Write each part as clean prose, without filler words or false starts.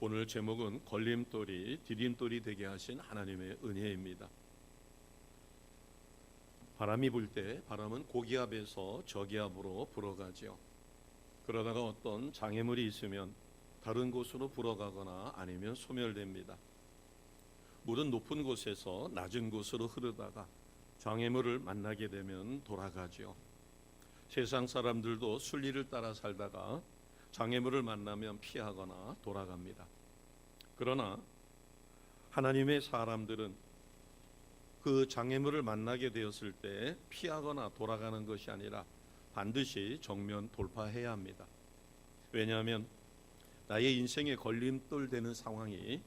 오늘 제목은 걸림돌이 디딤돌이 되게 하신 하나님의 은혜입니다. 바람이 불 때 바람은 고기압에서 저기압으로 불어가지요. 그러다가 어떤 장애물이 있으면 다른 곳으로 불어가거나 아니면 소멸됩니다. 물은 높은 곳에서 낮은 곳으로 흐르다가 장애물을 만나게 되면 돌아가지요. 세상 사람들도 순리를 따라 살다가 장애물을 만나면 피하거나 돌아갑니다. 그러나 하나님의 사람들은 그 장애물을 만나게 되었을 때 피하거나 돌아가는 것이 아니라 반드시 정면 돌파해야 합니다. 왜냐하면 나의 인생에 걸림돌 되는 상황이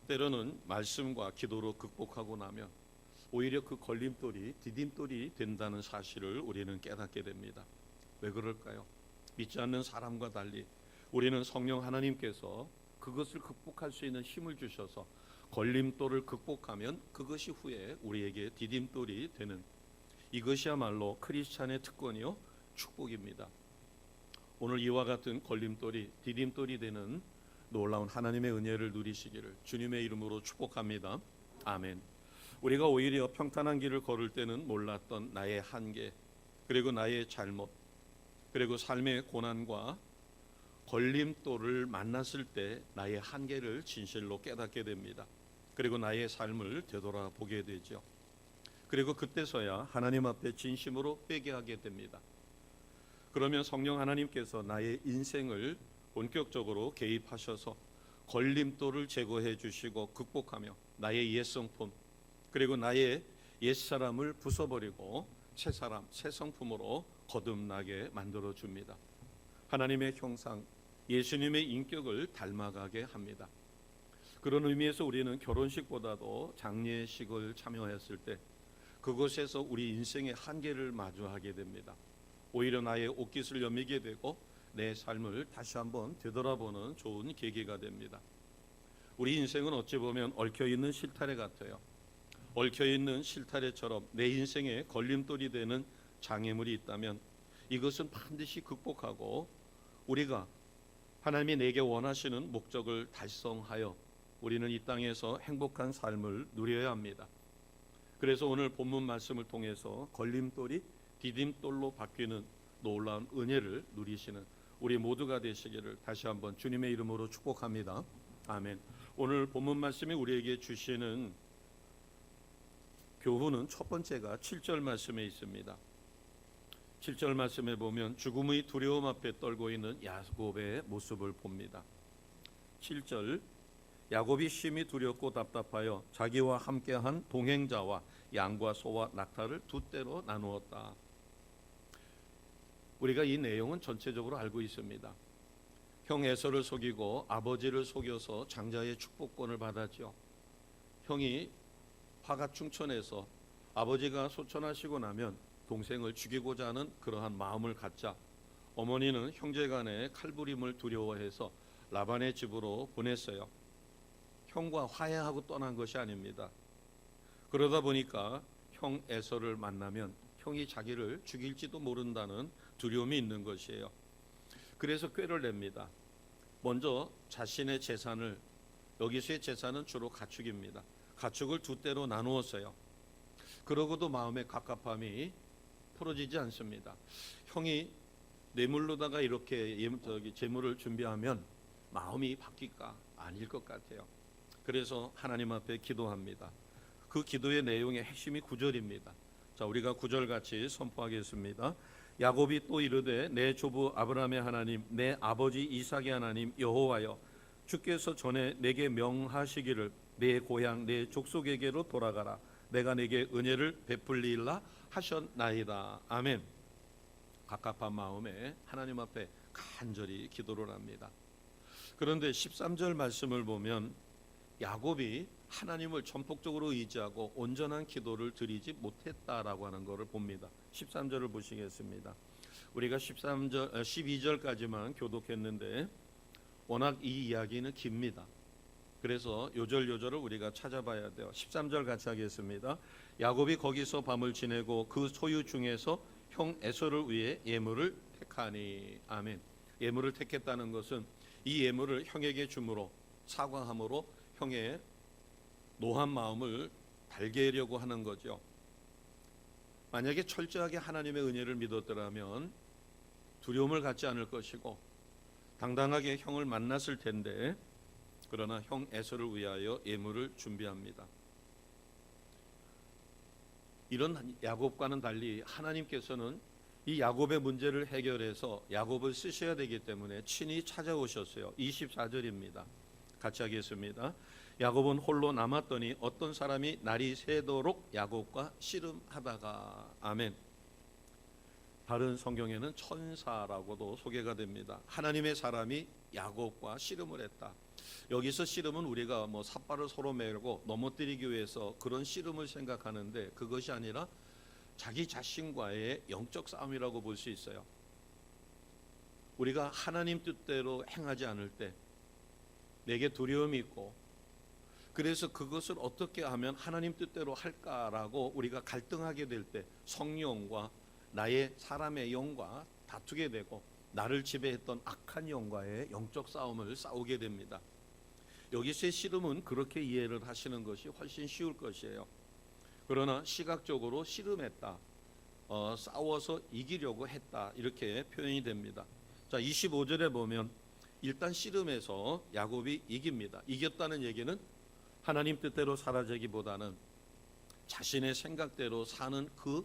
때로는 말씀과 기도로 극복하고 나면 오히려 그 걸림돌이 디딤돌이 된다는 사실을 우리는 깨닫게 됩니다. 왜 그럴까요? 믿지 않는 사람과 달리 우리는 성령 하나님께서 그것을 극복할 수 있는 힘을 주셔서 걸림돌을 극복하면 그것이 후에 우리에게 디딤돌이 되는, 이것이야말로 크리스찬의 특권이요 축복입니다. 오늘 이와 같은 걸림돌이 디딤돌이 되는 놀라운 하나님의 은혜를 누리시기를 주님의 이름으로 축복합니다. 아멘. 우리가 오히려 평탄한 길을 걸을 때는 몰랐던 나의 한계, 그리고 나의 잘못, 그리고 삶의 고난과 걸림돌을 만났을 때 나의 한계를 진실로 깨닫게 됩니다. 그리고 나의 삶을 되돌아보게 되죠. 그리고 그때서야 하나님 앞에 진심으로 회개하게 됩니다. 그러면 성령 하나님께서 나의 인생을 본격적으로 개입하셔서 걸림돌을 제거해 주시고 극복하며 나의 옛성품, 그리고 나의 옛사람을 부숴버리고 새사람, 새 성품으로 거듭나게 만들어 줍니다. 하나님의 형상, 예수님의 인격을 닮아가게 합니다. 그런 의미에서 우리는 결혼식보다도 장례식을 참여했을 때 그곳에서 우리 인생의 한계를 마주하게 됩니다. 오히려 나의 옷깃을 여미게 되고 내 삶을 다시 한번 되돌아보는 좋은 계기가 됩니다. 우리 인생은 어찌 보면 얽혀있는 실타래 같아요. 얽혀있는 실타래처럼 내 인생에 걸림돌이 되는 장애물이 있다면 이것은 반드시 극복하고 우리가 하나님이 내게 원하시는 목적을 달성하여 우리는 이 땅에서 행복한 삶을 누려야 합니다. 그래서 오늘 본문 말씀을 통해서 걸림돌이 디딤돌로 바뀌는 놀라운 은혜를 누리시는 우리 모두가 되시기를 다시 한번 주님의 이름으로 축복합니다. 아멘. 오늘 본문 말씀이 우리에게 주시는 교훈은 첫 번째가 7절 말씀에 있습니다. 7절 말씀에 보면 죽음의 두려움 앞에 떨고 있는 야곱의 모습을 봅니다. 7절, 야곱이 심히 두렵고 답답하여 자기와 함께한 동행자와 양과 소와 낙타를 두 떼로 나누었다. 우리가 이 내용은 전체적으로 알고 있습니다. 형 에서를 속이고 아버지를 속여서 장자의 축복권을 받았죠. 형이 화가 충천해서 아버지가 소천하시고 나면 동생을 죽이고자 하는 그러한 마음을 갖자 어머니는 형제간의 칼부림을 두려워해서 라반의 집으로 보냈어요. 형과 화해하고 떠난 것이 아닙니다. 그러다 보니까 형 에서를 만나면 형이 자기를 죽일지도 모른다는 두려움이 있는 것이에요. 그래서 꾀를 냅니다. 먼저 자신의 재산을, 여기서의 재산은 주로 가축입니다. 가축을 두 떼로 나누었어요. 그러고도 마음의 갑갑함이 풀어지지 않습니다. 형이 뇌물로다가 이렇게 재물을 준비하면 마음이 바뀔까? 아닐 것 같아요. 그래서 하나님 앞에 기도합니다. 그 기도의 내용의 핵심이 9절입니다. 자, 우리가 9절 같이 선포하겠습니다. 야곱이 또 이르되 내 조부 아브라함의 하나님, 내 아버지 이삭의 하나님 여호와여, 주께서 전에 내게 명하시기를 내 고향 내 족속에게로 돌아가라. 내가 내게 은혜를 베풀리라 하셨나이다. 아멘. 갑갑한 마음에 하나님 앞에 간절히 기도를 합니다. 그런데 13절 말씀을 보면 야곱이 하나님을 전폭적으로 의지하고 온전한 기도를 드리지 못했다라고 하는 것을 봅니다. 13절을 보시겠습니다. 우리가 12절까지만 교독했는데 워낙 이 이야기는 깁니다. 그래서 요절요절을 우리가 찾아봐야 돼요. 13절 같이 하겠습니다. 야곱이 거기서 밤을 지내고 그 소유 중에서 형 에서를 위해 예물을 택하니. 아멘. 예물을 택했다는 것은 이 예물을 형에게 주므로 사과함으로 형의 노한 마음을 달게 하려고 하는 거죠. 만약에 철저하게 하나님의 은혜를 믿었더라면 두려움을 갖지 않을 것이고 당당하게 형을 만났을 텐데, 그러나 형 에서를 위하여 예물을 준비합니다. 이런 야곱과는 달리 하나님께서는 이 야곱의 문제를 해결해서 야곱을 쓰셔야 되기 때문에 친히 찾아오셨어요. 24절입니다. 같이 하겠습니다. 야곱은 홀로 남았더니 어떤 사람이 날이 새도록 야곱과 씨름하다가. 아멘. 다른 성경에는 천사라고도 소개가 됩니다. 하나님의 사람이 야곱과 씨름을 했다. 여기서 씨름은 우리가 삿발을 서로 메고 넘어뜨리기 위해서 그런 씨름을 생각하는데, 그것이 아니라 자기 자신과의 영적 싸움이라고 볼 수 있어요. 우리가 하나님 뜻대로 행하지 않을 때 내게 두려움이 있고, 그래서 그것을 어떻게 하면 하나님 뜻대로 할까라고 우리가 갈등하게 될 때 성령과 나의 사람의 영과 다투게 되고 나를 지배했던 악한 영과의 영적 싸움을 싸우게 됩니다. 여기서의 씨름은 그렇게 이해를 하시는 것이 훨씬 쉬울 것이에요. 그러나 시각적으로 씨름했다, 싸워서 이기려고 했다, 이렇게 표현이 됩니다. 자, 25절에 보면 일단 씨름에서 야곱이 이깁니다. 이겼다는 얘기는 하나님 뜻대로 살아가기보다는 자신의 생각대로 사는 그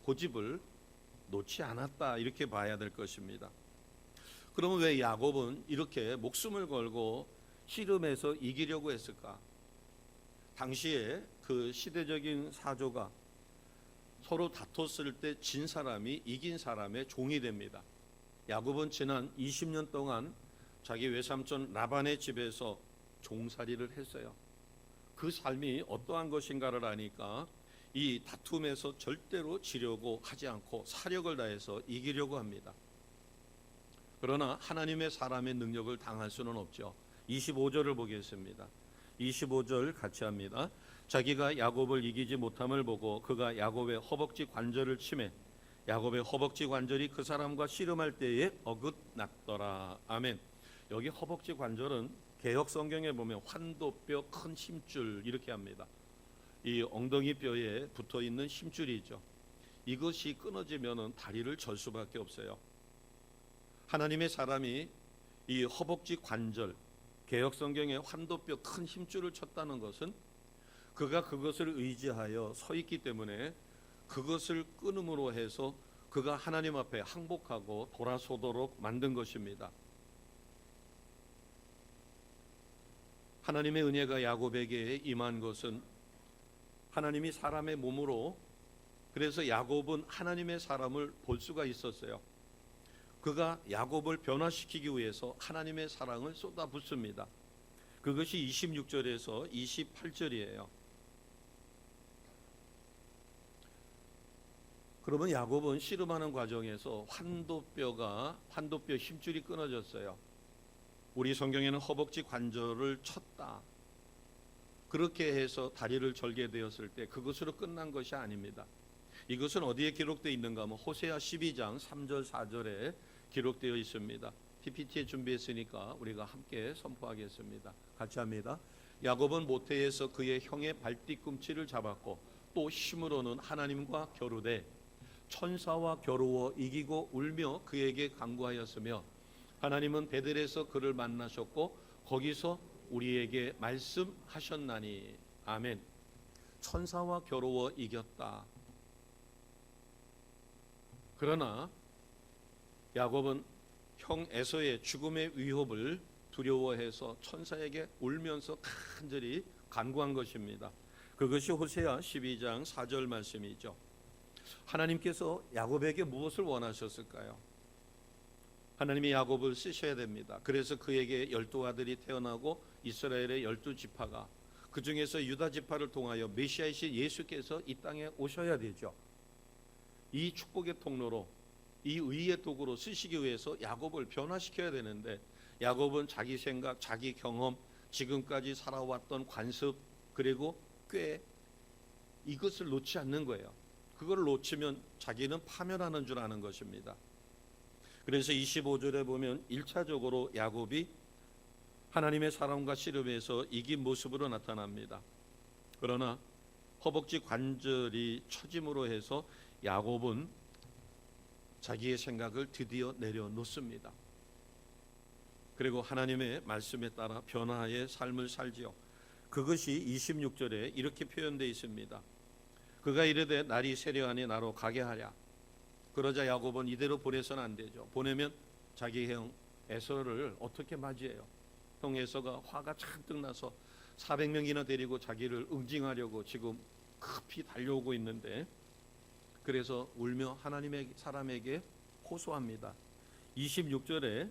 고집을 놓지 않았다, 이렇게 봐야 될 것입니다. 그러면 왜 야곱은 이렇게 목숨을 걸고 씨름에서 이기려고 했을까? 당시에 그 시대적인 사조가 서로 다퉜을 때 진 사람이 이긴 사람의 종이 됩니다. 야곱은 지난 20년 동안 자기 외삼촌 라반의 집에서 종살이를 했어요. 그 삶이 어떠한 것인가를 아니까 이 다툼에서 절대로 지려고 하지 않고 사력을 다해서 이기려고 합니다. 그러나 하나님의 사람의 능력을 당할 수는 없죠. 25절을 보겠습니다. 25절 같이 합니다. 자기가 야곱을 이기지 못함을 보고 그가 야곱의 허벅지 관절을 치매 야곱의 허벅지 관절이 그 사람과 씨름할 때에 어긋났더라. 아멘. 여기 허벅지 관절은 개역 성경에 보면 환도뼈 큰 힘줄 이렇게 합니다. 이 엉덩이 뼈에 붙어 있는 힘줄이죠. 이것이 끊어지면은 다리를 절 수밖에 없어요. 하나님의 사람이 이 허벅지 관절, 개역 성경에 환도뼈 큰 힘줄을 쳤다는 것은 그가 그것을 의지하여 서 있기 때문에 그것을 끊음으로 해서 그가 하나님 앞에 항복하고 돌아서도록 만든 것입니다. 하나님의 은혜가 야곱에게 임한 것은 하나님이 사람의 몸으로, 그래서 야곱은 하나님의 사람을 볼 수가 있었어요. 그가 야곱을 변화시키기 위해서 하나님의 사랑을 쏟아붓습니다. 그것이 26절에서 28절이에요. 그러면 야곱은 씨름하는 과정에서 환도뼈 힘줄이 끊어졌어요. 우리 성경에는 허벅지 관절을 쳤다, 그렇게 해서 다리를 절게 되었을 때 그것으로 끝난 것이 아닙니다. 이것은 어디에 기록되어 있는가 하면 호세아 12장 3절 4절에 기록되어 있습니다. PPT에 준비했으니까 우리가 함께 선포하겠습니다. 같이 합니다. 야곱은 모태에서 그의 형의 발뒤꿈치를 잡았고 또 힘으로는 하나님과 겨루되 천사와 겨루어 이기고 울며 그에게 간구하였으며 하나님은 베델에서 그를 만나셨고 거기서 우리에게 말씀하셨나니. 아멘. 천사와 겨루어 이겼다. 그러나 야곱은 형 에서의 죽음의 위협을 두려워해서 천사에게 울면서 간절히 간구한 것입니다. 그것이 호세아 12장 4절 말씀이죠. 하나님께서 야곱에게 무엇을 원하셨을까요? 하나님이 야곱을 쓰셔야 됩니다. 그래서 그에게 12아들이 태어나고 이스라엘의 12지파가, 그 중에서 유다 지파를 통하여 메시아이신 예수께서 이 땅에 오셔야 되죠. 이 축복의 통로로, 이 의의 도구로 쓰시기 위해서 야곱을 변화시켜야 되는데, 야곱은 자기 생각, 자기 경험, 지금까지 살아왔던 관습, 그리고 꽤 이것을 놓지 않는 거예요. 그걸 놓치면 자기는 파멸하는 줄 아는 것입니다. 그래서 25절에 보면 1차적으로 야곱이 하나님의 사랑과 씨름에서 이긴 모습으로 나타납니다. 그러나 허벅지 관절이 처짐으로 해서 야곱은 자기의 생각을 드디어 내려놓습니다. 그리고 하나님의 말씀에 따라 변화의 삶을 살지요. 그것이 26절에 이렇게 표현되어 있습니다. 그가 이르되 날이 세려하니 나로 가게 하랴. 그러자 야곱은 이대로 보내서는 안 되죠. 보내면 자기 형 에서를 어떻게 맞이해요? 형 에서가 화가 잔뜩 나서 400명이나 데리고 자기를 응징하려고 지금 급히 달려오고 있는데, 그래서 울며 하나님의 사람에게 호소합니다. 26절에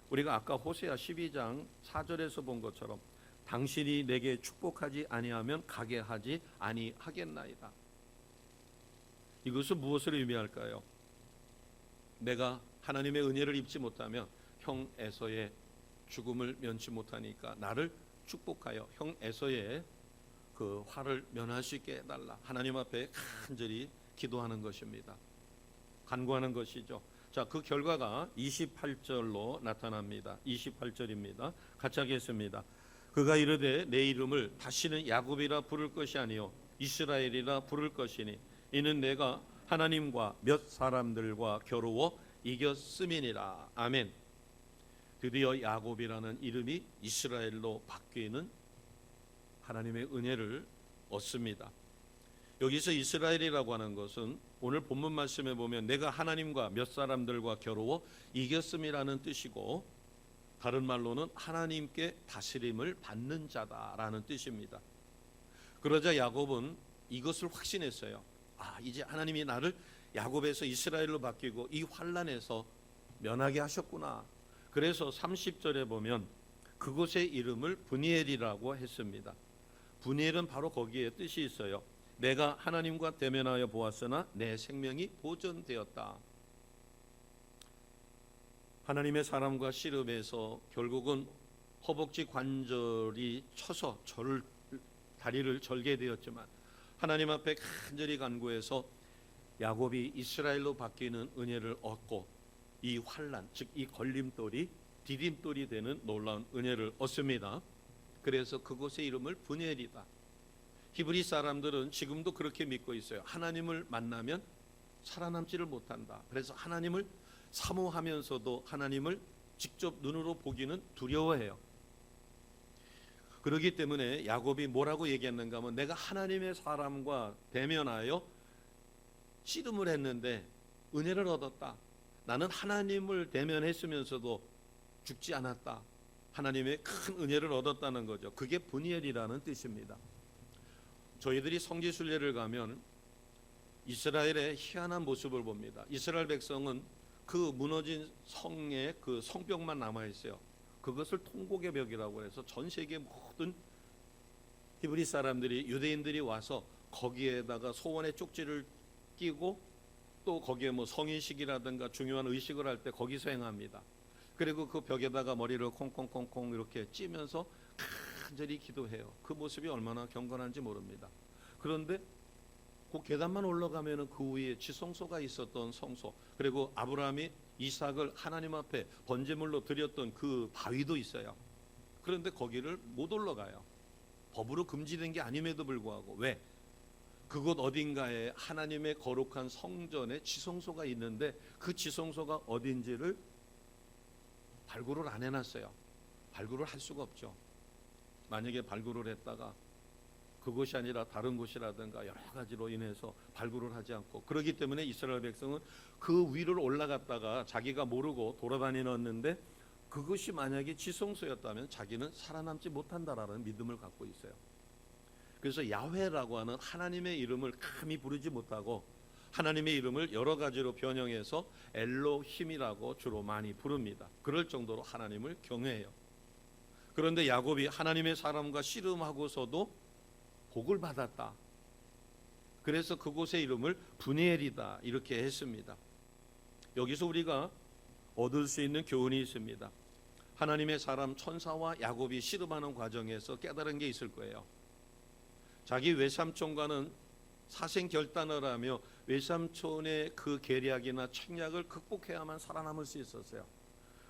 우리가 아까 호세아 12장 4절에서 본 것처럼 당신이 내게 축복하지 아니하면 가게 하지 아니하겠나이다. 이것은 무엇을 의미할까요? 내가 하나님의 은혜를 입지 못하면 형 에서의 죽음을 면치 못하니까 나를 축복하여 형 에서의 그 화를 면할 수 있게 해달라. 하나님 앞에 간절히 기도하는 것입니다. 간구하는 것이죠. 자, 그 결과가 28절로 나타납니다. 28절입니다. 같이 하겠습니다. 그가 이르되 내 이름을 다시는 야곱이라 부를 것이 아니요 이스라엘이라 부를 것이니 이는 내가 하나님과 몇 사람들과 겨루어 이겼음이니라. 아멘. 드디어 야곱이라는 이름이 이스라엘로 바뀌는 하나님의 은혜를 얻습니다. 여기서 이스라엘이라고 하는 것은 오늘 본문 말씀에 보면 내가 하나님과 몇 사람들과 겨루어 이겼음이라는 뜻이고, 다른 말로는 하나님께 다스림을 받는 자다라는 뜻입니다. 그러자 야곱은 이것을 확신했어요. 이제 하나님이 나를 야곱에서 이스라엘로 바뀌고 이 환난에서 면하게 하셨구나. 그래서 30절에 보면 그곳의 이름을 브니엘이라고 했습니다. 브니엘은 바로 거기에 뜻이 있어요. 내가 하나님과 대면하여 보았으나 내 생명이 보존되었다. 하나님의 사람과 씨름에서 결국은 허벅지 관절이 쳐서 다리를 절게 되었지만 하나님 앞에 간절히 간구해서 야곱이 이스라엘로 바뀌는 은혜를 얻고 이 환난, 즉 이 걸림돌이 디딤돌이 되는 놀라운 은혜를 얻습니다. 그래서 그곳의 이름을 브니엘이다. 히브리 사람들은 지금도 그렇게 믿고 있어요. 하나님을 만나면 살아남지를 못한다. 그래서 하나님을 사모하면서도 하나님을 직접 눈으로 보기는 두려워해요. 그렇기 때문에 야곱이 뭐라고 얘기했는가 하면 내가 하나님의 사람과 대면하여 씨름을 했는데 은혜를 얻었다. 나는 하나님을 대면했으면서도 죽지 않았다. 하나님의 큰 은혜를 얻었다는 거죠. 그게 브니엘이라는 뜻입니다. 저희들이 성지순례를 가면 이스라엘의 희한한 모습을 봅니다. 이스라엘 백성은 그 무너진 성에 그 성벽만 남아 있어요. 그것을 통곡의 벽이라고 해서 전 세계 모든 히브리 사람들이, 유대인들이 와서 거기에다가 소원의 쪽지를 끼고 또 거기에 뭐 성인식이라든가 중요한 의식을 할 때 거기서 행합니다. 그리고 그 벽에다가 머리를 콩콩콩콩 이렇게 찌면서 간절히 기도해요. 그 모습이 얼마나 경건한지 모릅니다. 그런데 그 계단만 올라가면은 그 위에 지성소가 있었던 성소, 그리고 아브라함이 이삭을 하나님 앞에 번제물로 드렸던 그 바위도 있어요. 그런데 거기를 못 올라가요. 법으로 금지된 게 아님에도 불구하고. 왜? 그곳 어딘가에 하나님의 거룩한 성전에 지성소가 있는데 그 지성소가 어딘지를 발굴을 안 해놨어요. 발굴을 할 수가 없죠. 만약에 발굴을 했다가 그곳이 아니라 다른 곳이라든가 여러 가지로 인해서 발굴을 하지 않고, 그렇기 때문에 이스라엘 백성은 그 위를 올라갔다가 자기가 모르고 돌아다니는데 그것이 만약에 지성소였다면 자기는 살아남지 못한다라는 믿음을 갖고 있어요. 그래서 야훼라고 하는 하나님의 이름을 감히 부르지 못하고 하나님의 이름을 여러 가지로 변형해서 엘로힘이라고 주로 많이 부릅니다. 그럴 정도로 하나님을 경외해요. 그런데 야곱이 하나님의 사람과 씨름하고서도 복을 받았다. 그래서 그곳의 이름을 브니엘이다 이렇게 했습니다. 여기서 우리가 얻을 수 있는 교훈이 있습니다. 하나님의 사람 천사와 야곱이 씨름하는 과정에서 깨달은 게 있을 거예요. 자기 외삼촌과는 사생 결단을 하며 외삼촌의 그 계략이나 책략을 극복해야만 살아남을 수 있었어요.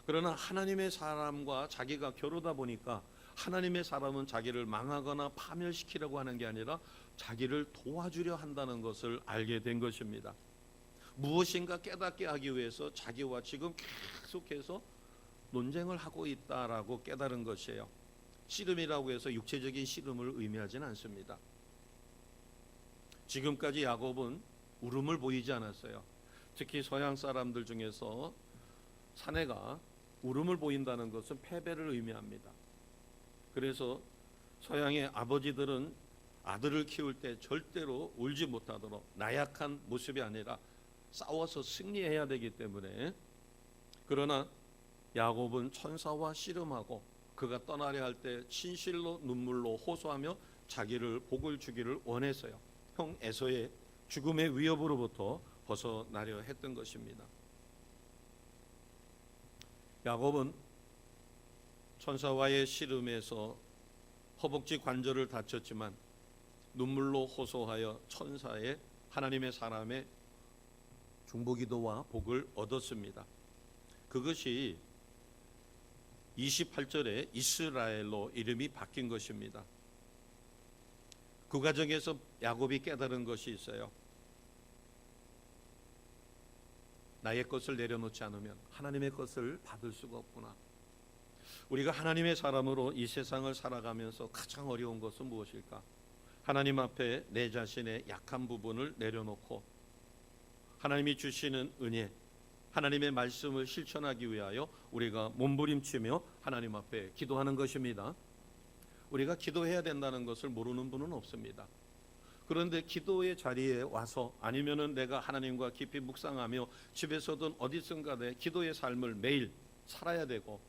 그러나 하나님의 사람과 자기가 겨루다 보니까 하나님의 사람은 자기를 망하거나 파멸시키려고 하는 게 아니라 자기를 도와주려 한다는 것을 알게 된 것입니다. 무엇인가 깨닫게 하기 위해서 자기와 지금 계속해서 논쟁을 하고 있다라고 깨달은 것이에요. 씨름이라고 해서 육체적인 씨름을 의미하지는 않습니다. 지금까지 야곱은 울음을 보이지 않았어요. 특히 서양 사람들 중에서 사내가 울음을 보인다는 것은 패배를 의미합니다. 그래서 서양의 아버지들은 아들을 키울 때 절대로 울지 못하도록 나약한 모습이 아니라 싸워서 승리해야 되기 때문에, 그러나 야곱은 천사와 씨름하고 그가 떠나려 할 때 진실로 눈물로 호소하며 자기를 복을 주기를 원했어요. 형 에서의 죽음의 위협으로부터 벗어나려 했던 것입니다. 야곱은 천사와의 씨름에서 허벅지 관절을 다쳤지만 눈물로 호소하여 천사의 하나님의 사람의 중보기도와 복을 얻었습니다. 그것이 28절에 이스라엘로 이름이 바뀐 것입니다. 그 과정에서 야곱이 깨달은 것이 있어요. 나의 것을 내려놓지 않으면 하나님의 것을 받을 수가 없구나. 우리가 하나님의 사람으로 이 세상을 살아가면서 가장 어려운 것은 무엇일까? 하나님 앞에 내 자신의 약한 부분을 내려놓고 하나님이 주시는 은혜, 하나님의 말씀을 실천하기 위하여 우리가 몸부림치며 하나님 앞에 기도하는 것입니다. 우리가 기도해야 된다는 것을 모르는 분은 없습니다. 그런데 기도의 자리에 와서 아니면은 내가 하나님과 깊이 묵상하며 집에서든 어디선가 기도의 삶을 매일 살아야 되고,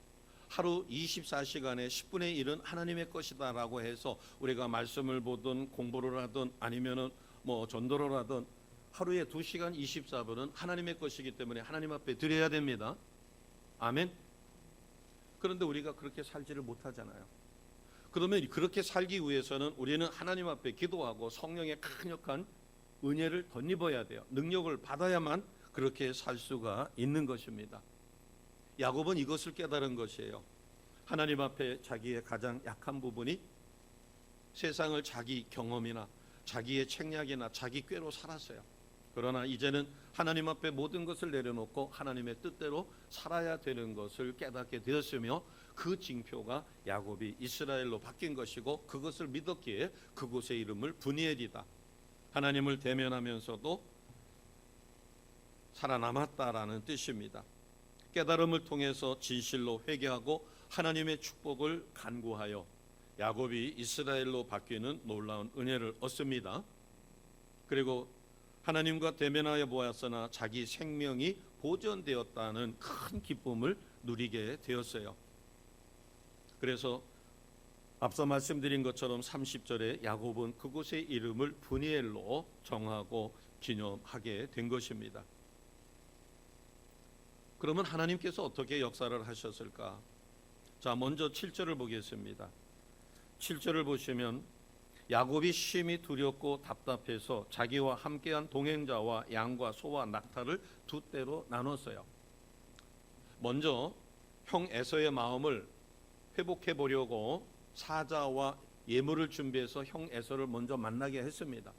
하루 24시간에 10분의 1은 하나님의 것이다라고 해서 우리가 말씀을 보든 공부를 하든 아니면은 전도를 하든 하루에 2시간 24분은 하나님의 것이기 때문에 하나님 앞에 드려야 됩니다. 아멘. 그런데 우리가 그렇게 살지를 못하잖아요. 그러면 그렇게 살기 위해서는 우리는 하나님 앞에 기도하고 성령의 강력한 은혜를 덧입어야 돼요. 능력을 받아야만 그렇게 살 수가 있는 것입니다. 야곱은 이것을 깨달은 것이에요. 하나님 앞에 자기의 가장 약한 부분이 세상을 자기 경험이나 자기의 책략이나 자기 꾀로 살았어요. 그러나 이제는 하나님 앞에 모든 것을 내려놓고 하나님의 뜻대로 살아야 되는 것을 깨닫게 되었으며, 그 징표가 야곱이 이스라엘로 바뀐 것이고, 그것을 믿었기에 그곳의 이름을 브니엘이다, 하나님을 대면하면서도 살아남았다라는 뜻입니다. 깨달음을 통해서 진실로 회개하고 하나님의 축복을 간구하여 야곱이 이스라엘로 바뀌는 놀라운 은혜를 얻습니다. 그리고 하나님과 대면하여 보았으나 자기 생명이 보존되었다는 큰 기쁨을 누리게 되었어요. 그래서 앞서 말씀드린 것처럼 30절에 야곱은 그곳의 이름을 브니엘로 정하고 기념하게 된 것입니다. 그러면 하나님께서 어떻게 역사를 하셨을까? 자, 먼저 7절을 보겠습니다. 7절을 보시면 야곱이 심히 두렵고 답답해서 자기와 함께한 동행자와 양과 소와 낙타를 두 떼로 나눴어요. 먼저 형 에서의 마음을 회복해 보려고 사자와 예물을 준비해서 형 에서를 먼저 만나게 했습니다.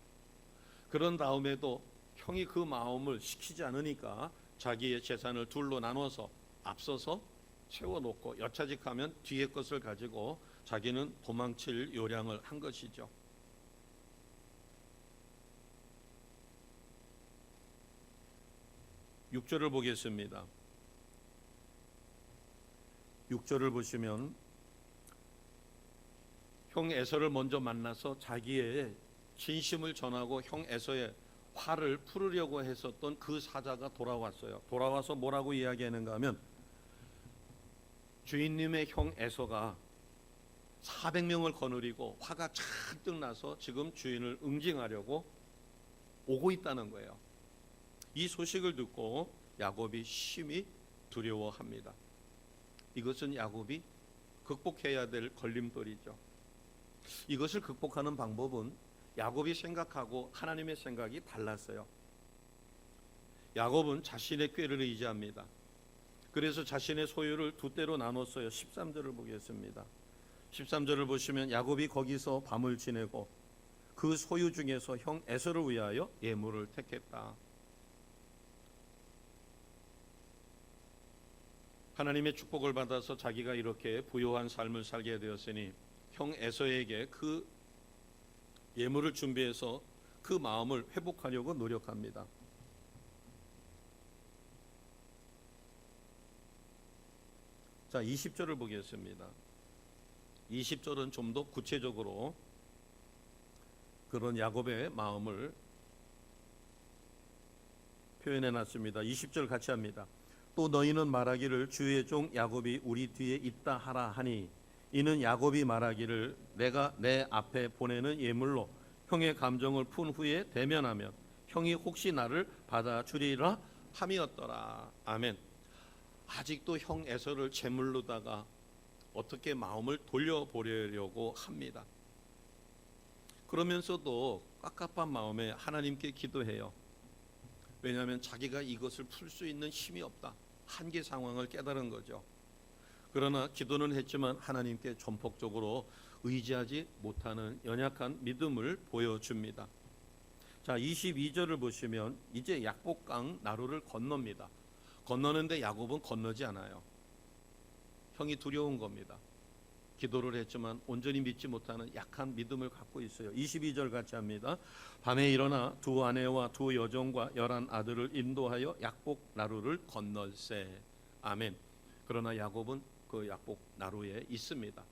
그런 다음에도 형이 그 마음을 식히지 않으니까 자기의 재산을 둘로 나눠서 앞서서 세워놓고 여차직하면 뒤에 것을 가지고 자기는 도망칠 요량을 한 것이죠. 6절을 보겠습니다. 6절을 보시면 형 에서를 먼저 만나서 자기의 진심을 전하고 형 에서의 화를 풀으려고 했었던 그 사자가 돌아왔어요. 돌아와서 뭐라고 이야기하는가 하면, 주인님의 형 에서가 400명을 거느리고 화가 잔뜩 나서 지금 주인을 응징하려고 오고 있다는 거예요. 이 소식을 듣고 야곱이 심히 두려워합니다. 이것은 야곱이 극복해야 될 걸림돌이죠. 이것을 극복하는 방법은 야곱이 생각하고 하나님의 생각이 달랐어요. 야곱은 자신의 꾀를 의지합니다. 그래서 자신의 소유를 두 때로 나눴어요. 13절을 보겠습니다. 13절을 보시면 야곱이 거기서 밤을 지내고 그 소유 중에서 형 에서를 위하여 예물을 택했다. 하나님의 축복을 받아서 자기가 이렇게 부요한 삶을 살게 되었으니 형 에서에게 그 예물을 준비해서 그 마음을 회복하려고 노력합니다. 자, 20절을 보겠습니다. 20절은 좀 더 구체적으로 그런 야곱의 마음을 표현해 놨습니다. 20절 같이 합니다. 또 너희는 말하기를 주의 종 야곱이 우리 뒤에 있다 하라 하니 이는 야곱이 말하기를 내가 내 앞에 보내는 예물로 형의 감정을 푼 후에 대면하면 형이 혹시 나를 받아주리라 함이었더라. 아멘. 아직도 형 에서를 제물로다가 어떻게 마음을 돌려보려고 합니다. 그러면서도 깝깝한 마음에 하나님께 기도해요. 왜냐하면 자기가 이것을 풀 수 있는 힘이 없다. 한계 상황을 깨달은 거죠. 그러나 기도는 했지만 하나님께 전폭적으로 의지하지 못하는 연약한 믿음을 보여줍니다. 자, 22절을 보시면 이제 약복강 나루를 건넙니다. 건너는데 야곱은 건너지 않아요. 형이 두려운 겁니다. 기도를 했지만 온전히 믿지 못하는 약한 믿음을 갖고 있어요. 22절 같이 합니다. 밤에 일어나 두 아내와 두 여종과 11 아들을 인도하여 약복 나루를 건널세. 아멘. 그러나 야곱은 그 약복 나루에 있습니다.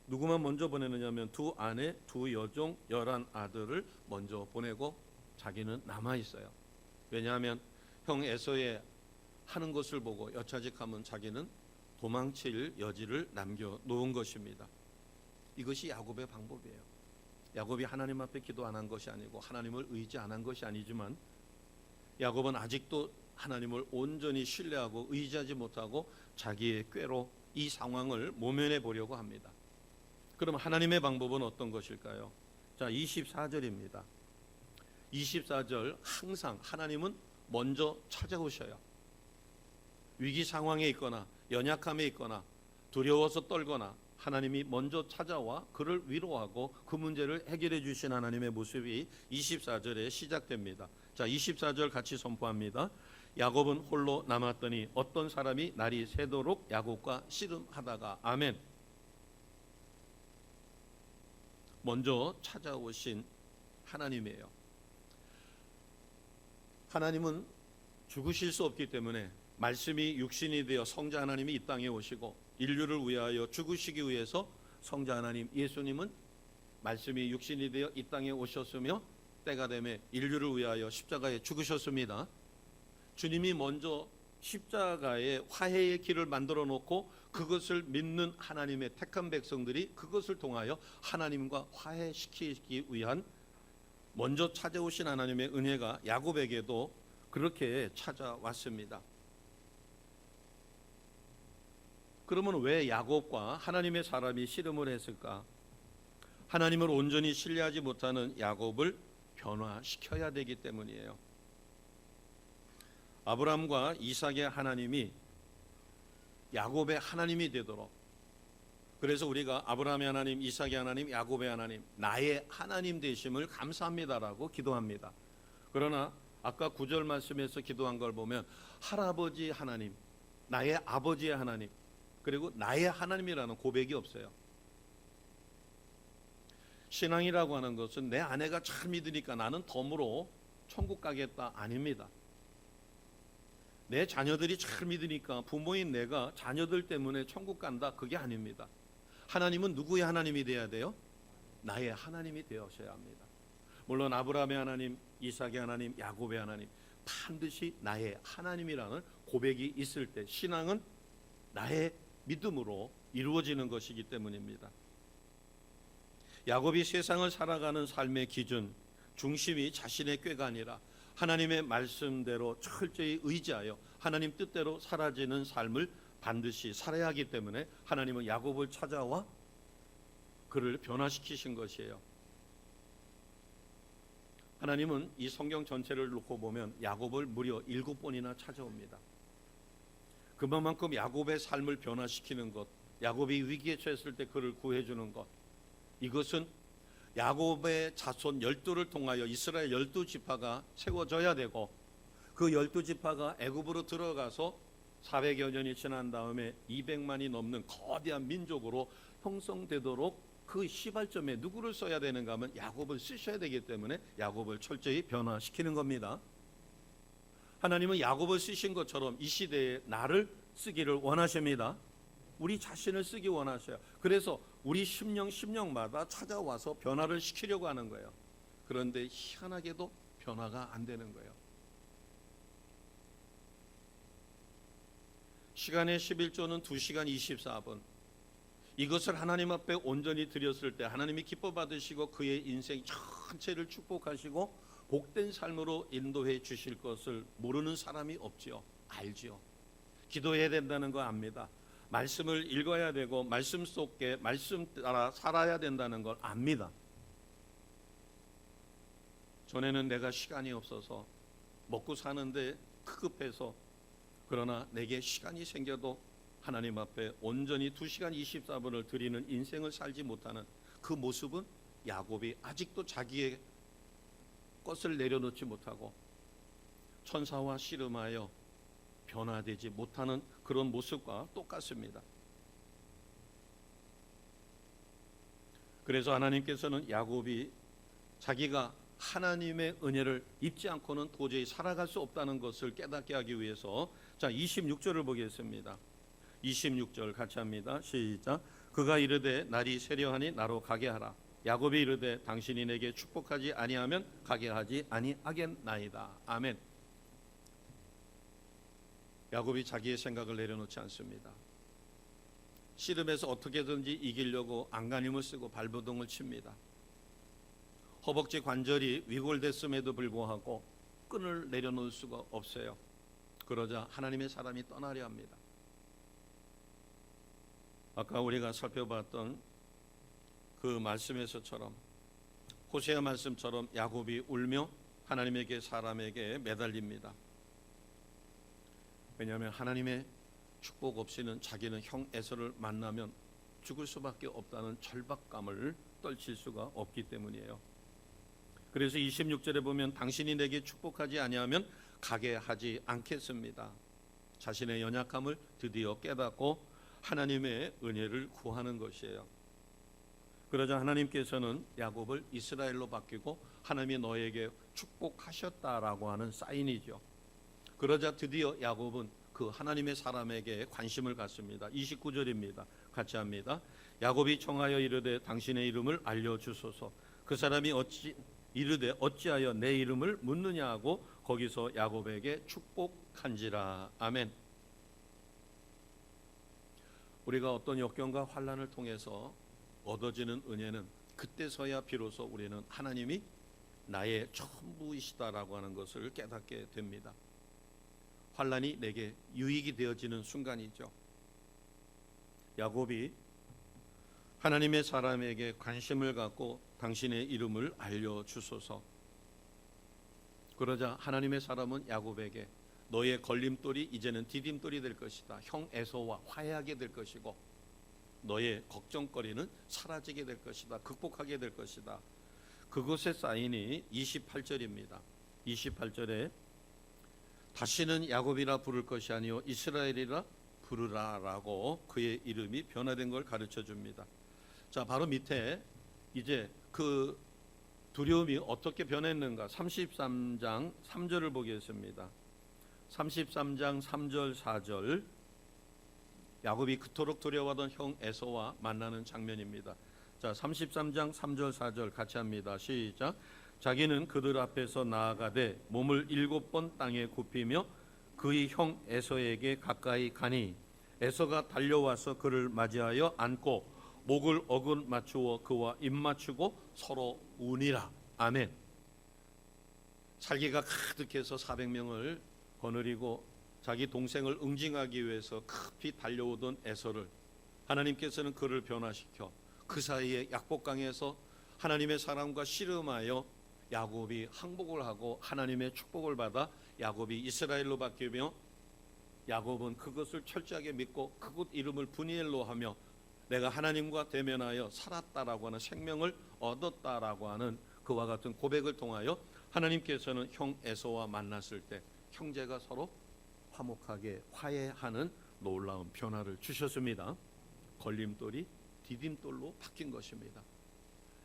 누구만 먼저 보내느냐면 두 아내, 두 여종, 11 아들을 먼저 보내고 자기는 남아 있어요. 왜냐하면 형 에서의 하는 것을 보고 여차직하면 자기는 도망칠 여지를 남겨놓은 것입니다. 이것이 야곱의 방법이에요. 야곱이 하나님 앞에 기도 안 한 것이 아니고 하나님을 의지 안 한 것이 아니지만 야곱은 아직도 하나님을 온전히 신뢰하고 의지하지 못하고 자기의 꾀로 이 상황을 모면해 보려고 합니다. 그럼 하나님의 방법은 어떤 것일까요? 자, 24절입니다. 24절 항상 하나님은 먼저 찾아오셔요. 위기 상황에 있거나 연약함에 있거나 두려워서 떨거나 하나님이 먼저 찾아와 그를 위로하고 그 문제를 해결해 주신 하나님의 모습이 24절에 시작됩니다. 자, 24절 같이 선포합니다. 야곱은 홀로 남았더니 어떤 사람이 날이 새도록 야곱과 씨름하다가. 아멘. 먼저 찾아오신 하나님이에요. 하나님은 죽으실 수 없기 때문에 말씀이 육신이 되어 성자 하나님이 이 땅에 오시고 인류를 위하여 죽으시기 위해서 성자 하나님 예수님은 말씀이 육신이 되어 이 땅에 오셨으며 때가 되매 인류를 위하여 십자가에 죽으셨습니다. 주님이 먼저 십자가에 화해의 길을 만들어 놓고 그것을 믿는 하나님의 택한 백성들이 그것을 통하여 하나님과 화해시키기 위한 먼저 찾아오신 하나님의 은혜가 야곱에게도 그렇게 찾아왔습니다. 그러면 왜 야곱과 하나님의 사람이 씨름을 했을까? 하나님을 온전히 신뢰하지 못하는 야곱을 변화시켜야 되기 때문이에요. 아브라함과 이삭의 하나님이 야곱의 하나님이 되도록, 그래서 우리가 아브라함의 하나님, 이삭의 하나님, 야곱의 하나님, 나의 하나님 되심을 감사합니다라고 기도합니다. 그러나 아까 9절 말씀에서 기도한 걸 보면 할아버지 하나님, 나의 아버지의 하나님, 그리고 나의 하나님이라는 고백이 없어요. 신앙이라고 하는 것은 내 아내가 잘 믿으니까 나는 덤으로 천국 가겠다 아닙니다. 내 자녀들이 잘 믿으니까 부모인 내가 자녀들 때문에 천국 간다, 그게 아닙니다. 하나님은 누구의 하나님이 돼야 돼요? 나의 하나님이 되어셔야 합니다. 물론 아브라함의 하나님, 이삭의 하나님, 야곱의 하나님, 반드시 나의 하나님이라는 고백이 있을 때 신앙은 나의 믿음으로 이루어지는 것이기 때문입니다. 야곱이 세상을 살아가는 삶의 기준, 중심이 자신의 꾀가 아니라 하나님의 말씀대로 철저히 의지하여 하나님 뜻대로 사라지는 삶을 반드시 살아야 하기 때문에 하나님은 야곱을 찾아와 그를 변화시키신 것이에요. 하나님은 이 성경 전체를 놓고 보면 야곱을 무려 7번이나 찾아옵니다. 그만큼 야곱의 삶을 변화시키는 것, 야곱이 위기에 처했을 때 그를 구해주는 것, 이것은 야곱의 자손 12를 통하여 이스라엘 12지파가 세워져야 되고, 그 12지파가 애굽으로 들어가서 400여 년이 지난 다음에 200만이 넘는 거대한 민족으로 형성되도록 그 시발점에 누구를 써야 되는가 하면 야곱을 쓰셔야 되기 때문에 야곱을 철저히 변화시키는 겁니다. 하나님은 야곱을 쓰신 것처럼 이 시대에 나를 쓰기를 원하십니다. 우리 자신을 쓰기 원하셔요. 그래서 우리 심령마다 찾아와서 변화를 시키려고 하는 거예요. 그런데 희한하게도 변화가 안 되는 거예요. 시간의 11조는 2시간 24분. 이것을 하나님 앞에 온전히 드렸을 때 하나님이 기뻐 받으시고 그의 인생 전체를 축복하시고 복된 삶으로 인도해 주실 것을 모르는 사람이 없지요. 알지요. 기도해야 된다는 거 압니다. 말씀을 읽어야 되고 말씀 속에 말씀 따라 살아야 된다는 걸 압니다. 전에는 내가 시간이 없어서 먹고 사는데 급급해서, 그러나 내게 시간이 생겨도 하나님 앞에 온전히 2시간 24분을 드리는 인생을 살지 못하는 그 모습은 야곱이 아직도 자기의 것을 내려놓지 못하고 천사와 씨름하여 변화되지 못하는 그런 모습과 똑같습니다. 그래서 하나님께서는 야곱이 자기가 하나님의 은혜를 입지 않고는 도저히 살아갈 수 없다는 것을 깨닫게 하기 위해서, 자 26절을 보겠습니다. 26절 같이 합니다. 시작. 그가 이르되 날이 세려하니 나로 가게 하라. 야곱이 이르되 당신이 내게 축복하지 아니하면 가게 하지 아니하겠나이다. 아멘. 야곱이 자기의 생각을 내려놓지 않습니다. 씨름에서 어떻게든지 이기려고 안간힘을 쓰고 발버둥을 칩니다. 허벅지 관절이 위골됐음에도 불구하고 끈을 내려놓을 수가 없어요. 그러자 하나님의 사람이 떠나려 합니다. 아까 우리가 살펴봤던 그 말씀에서처럼, 호세아 말씀처럼 야곱이 울며 하나님에게 사람에게 매달립니다. 왜냐하면 하나님의 축복 없이는 자기는 형 에서를 만나면 죽을 수밖에 없다는 절박감을 떨칠 수가 없기 때문이에요. 그래서 26절에 보면 당신이 내게 축복하지 아니하면 가게 하지 않겠습니다. 자신의 연약함을 드디어 깨닫고 하나님의 은혜를 구하는 것이에요. 그러자 하나님께서는 야곱을 이스라엘로 바뀌고 하나님이 너에게 축복하셨다라고 하는 사인이죠. 그러자 드디어 야곱은 그 하나님의 사람에게 관심을 갖습니다. 29절입니다. 같이 합니다. 야곱이 청하여 이르되 당신의 이름을 알려주소서. 그 사람이 이르되 어찌하여 내 이름을 묻느냐 하고 거기서 야곱에게 축복한지라. 아멘. 우리가 어떤 역경과 환난을 통해서 얻어지는 은혜는 그때서야 비로소 우리는 하나님이 나의 전부이시다라고 하는 것을 깨닫게 됩니다. 환난이 내게 유익이 되어지는 순간이죠. 야곱이 하나님의 사람에게 관심을 갖고 당신의 이름을 알려주소서. 그러자 하나님의 사람은 야곱에게 너의 걸림돌이 이제는 디딤돌이 될 것이다. 형 에서와 화해하게 될 것이고 너의 걱정거리는 사라지게 될 것이다. 극복하게 될 것이다. 그것의 사인이 28절입니다. 28절에 다시는 야곱이라 부를 것이 아니요 이스라엘이라 부르라라고 그의 이름이 변화된 걸 가르쳐 줍니다. 자, 바로 밑에 이제 그 두려움이 어떻게 변했는가 33장 3절을 보겠습니다. 33장 3절 4절 야곱이 그토록 두려워하던 형 에서와 만나는 장면입니다. 자, 33장 3절 4절 같이 합니다. 시작. 자기는 그들 앞에서 나아가되 몸을 7번 땅에 굽히며 그의 형 에서에게 가까이 가니 에서가 달려와서 그를 맞이하여 안고 목을 어긋 맞추어 그와 입 맞추고 서로 우니라. 아멘. 살기가 가득해서 400명을 거느리고 자기 동생을 응징하기 위해서 급히 달려오던 에서를 하나님께서는 그를 변화시켜 그 사이에 약복강에서 하나님의 사람과 씨름하여 야곱이 항복을 하고 하나님의 축복을 받아 야곱이 이스라엘로 바뀌며 야곱은 그것을 철저하게 믿고 그곳 이름을 브니엘로 하며 내가 하나님과 대면하여 살았다라고 하는 생명을 얻었다라고 하는 그와 같은 고백을 통하여 하나님께서는 형 에서와 만났을 때 형제가 서로 화목하게 화해하는 놀라운 변화를 주셨습니다. 걸림돌이 디딤돌로 바뀐 것입니다.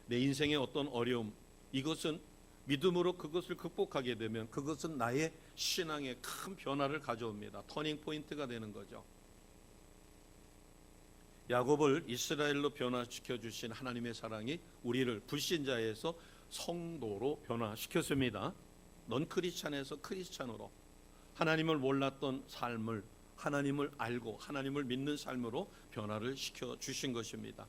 내 인생의 어떤 어려움, 이것은 믿음으로 그것을 극복하게 되면 그것은 나의 신앙에 큰 변화를 가져옵니다. 터닝 포인트가 되는 거죠. 야곱을 이스라엘로 변화시켜 주신 하나님의 사랑이 우리를 불신자에서 성도로 변화시켰습니다. 넌 크리스찬에서 크리스찬으로 하나님을 몰랐던 삶을 하나님을 알고 하나님을 믿는 삶으로 변화를 시켜 주신 것입니다.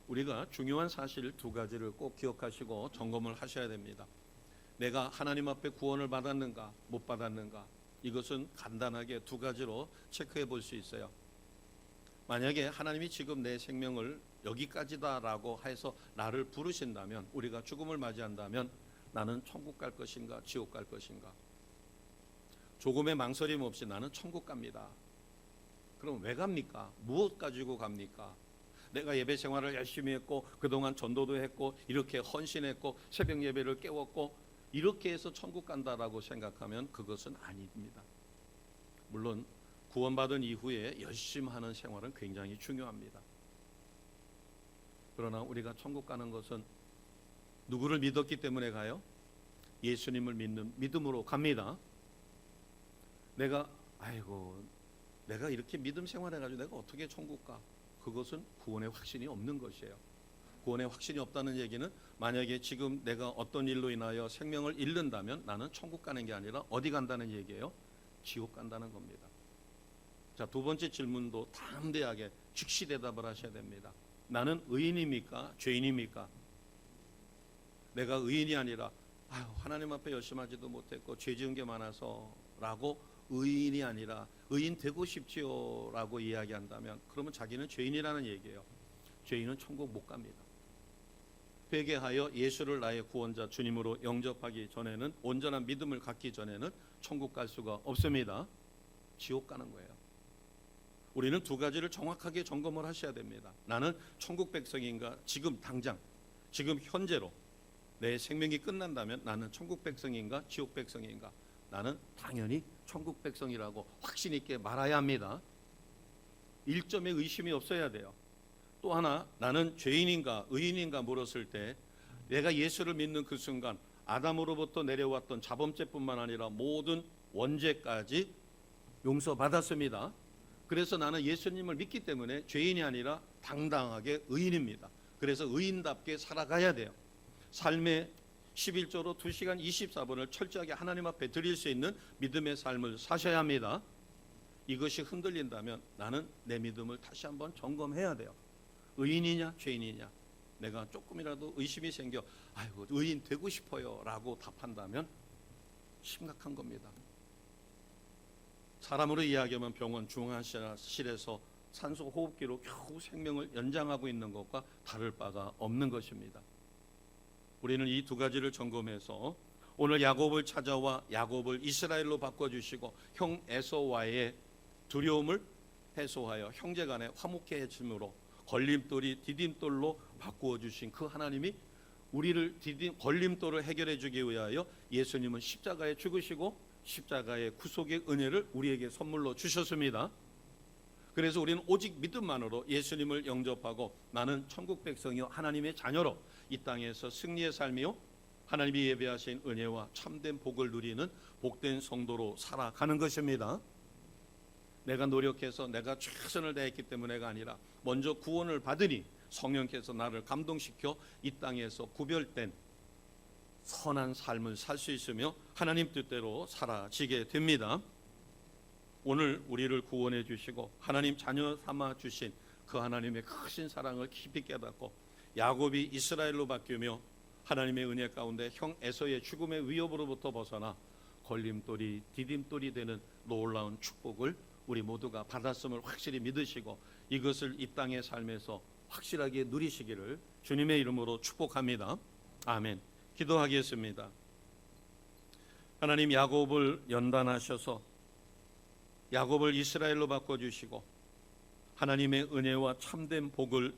우리가 중요한 사실 두 가지를 꼭 기억하시고 점검을 하셔야 됩니다. 내가 하나님 앞에 구원을 받았는가 못 받았는가, 이것은 간단하게 두 가지로 체크해 볼 수 있어요. 만약에 하나님이 지금 내 생명을 여기까지다라고 해서 나를 부르신다면, 우리가 죽음을 맞이한다면 나는 천국 갈 것인가 지옥 갈 것인가, 조금의 망설임 없이 나는 천국 갑니다. 그럼 왜 갑니까? 무엇 가지고 갑니까? 내가 예배 생활을 열심히 했고 그동안 전도도 했고 이렇게 헌신했고 새벽 예배를 깨웠고 이렇게 해서 천국 간다라고 생각하면 그것은 아닙니다. 물론 구원받은 이후에 열심히 하는 생활은 굉장히 중요합니다. 그러나 우리가 천국 가는 것은 누구를 믿었기 때문에 가요? 예수님을 믿는 믿음으로 갑니다. 내가 이렇게 믿음 생활해가지고 내가 어떻게 천국 가? 그것은 구원의 확신이 없는 것이에요. 구원의 확신이 없다는 얘기는 만약에 지금 내가 어떤 일로 인하여 생명을 잃는다면 나는 천국 가는 게 아니라 어디 간다는 얘기예요? 지옥 간다는 겁니다. 자, 두 번째 질문도 담대하게 즉시 대답을 하셔야 됩니다. 나는 의인입니까? 죄인입니까? 내가 의인이 아니라 하나님 앞에 열심히 하지도 못했고 죄 지은 게 많아서 라고 의인이 아니라 의인 되고 싶지요 라고 이야기한다면 그러면 자기는 죄인이라는 얘기예요. 죄인은 천국 못 갑니다. 회개하여 예수를 나의 구원자 주님으로 영접하기 전에는, 온전한 믿음을 갖기 전에는 천국 갈 수가 없습니다. 지옥 가는 거예요. 우리는 두 가지를 정확하게 점검을 하셔야 됩니다. 나는 천국 백성인가? 지금 당장 지금 현재로 내 생명이 끝난다면 나는 천국 백성인가 지옥 백성인가? 나는 당연히 천국 백성이라고 확신 있게 말해야 합니다. 1점의 의심이 없어야 돼요. 또 하나, 나는 죄인인가 의인인가 물었을 때 내가 예수를 믿는 그 순간 아담으로부터 내려왔던 자범죄뿐만 아니라 모든 원죄까지 용서받았습니다. 그래서 나는 예수님을 믿기 때문에 죄인이 아니라 당당하게 의인입니다. 그래서 의인답게 살아가야 돼요. 삶의 11조로 2시간 24분을 철저하게 하나님 앞에 드릴 수 있는 믿음의 삶을 사셔야 합니다. 이것이 흔들린다면 나는 내 믿음을 다시 한번 점검해야 돼요. 의인이냐 죄인이냐. 내가 조금이라도 의심이 생겨 의인 되고 싶어요 라고 답한다면 심각한 겁니다. 사람으로 이야기하면 병원 중환실에서 산소 호흡기로 겨우 생명을 연장하고 있는 것과 다를 바가 없는 것입니다. 우리는 이 두 가지를 점검해서 오늘 야곱을 찾아와 야곱을 이스라엘로 바꿔주시고 형 에서와의 두려움을 해소하여 형제간에 화목해 해줌으로 걸림돌이 디딤돌로 바꾸어 주신 그 하나님이 우리를 걸림돌을 해결해 주기 위하여 예수님은 십자가에 죽으시고 십자가의 구속의 은혜를 우리에게 선물로 주셨습니다. 그래서 우리는 오직 믿음만으로 예수님을 영접하고 나는 천국 백성이요 하나님의 자녀로 이 땅에서 승리의 삶이요 하나님이 예배하신 은혜와 참된 복을 누리는 복된 성도로 살아가는 것입니다. 내가 노력해서 내가 최선을 다했기 때문에가 아니라 먼저 구원을 받으니 성령께서 나를 감동시켜 이 땅에서 구별된 선한 삶을 살 수 있으며 하나님 뜻대로 살아지게 됩니다. 오늘 우리를 구원해 주시고 하나님 자녀 삼아 주신 그 하나님의 크신 사랑을 깊이 깨닫고 야곱이 이스라엘로 바뀌며 하나님의 은혜 가운데 형 에서의 죽음의 위협으로부터 벗어나 걸림돌이 디딤돌이 되는 놀라운 축복을 우리 모두가 받았음을 확실히 믿으시고 이것을 이 땅의 삶에서 확실하게 누리시기를 주님의 이름으로 축복합니다. 아멘. 기도하겠습니다. 하나님 야곱을 연단하셔서 야곱을 이스라엘로 바꿔주시고 하나님의 은혜와 참된 복을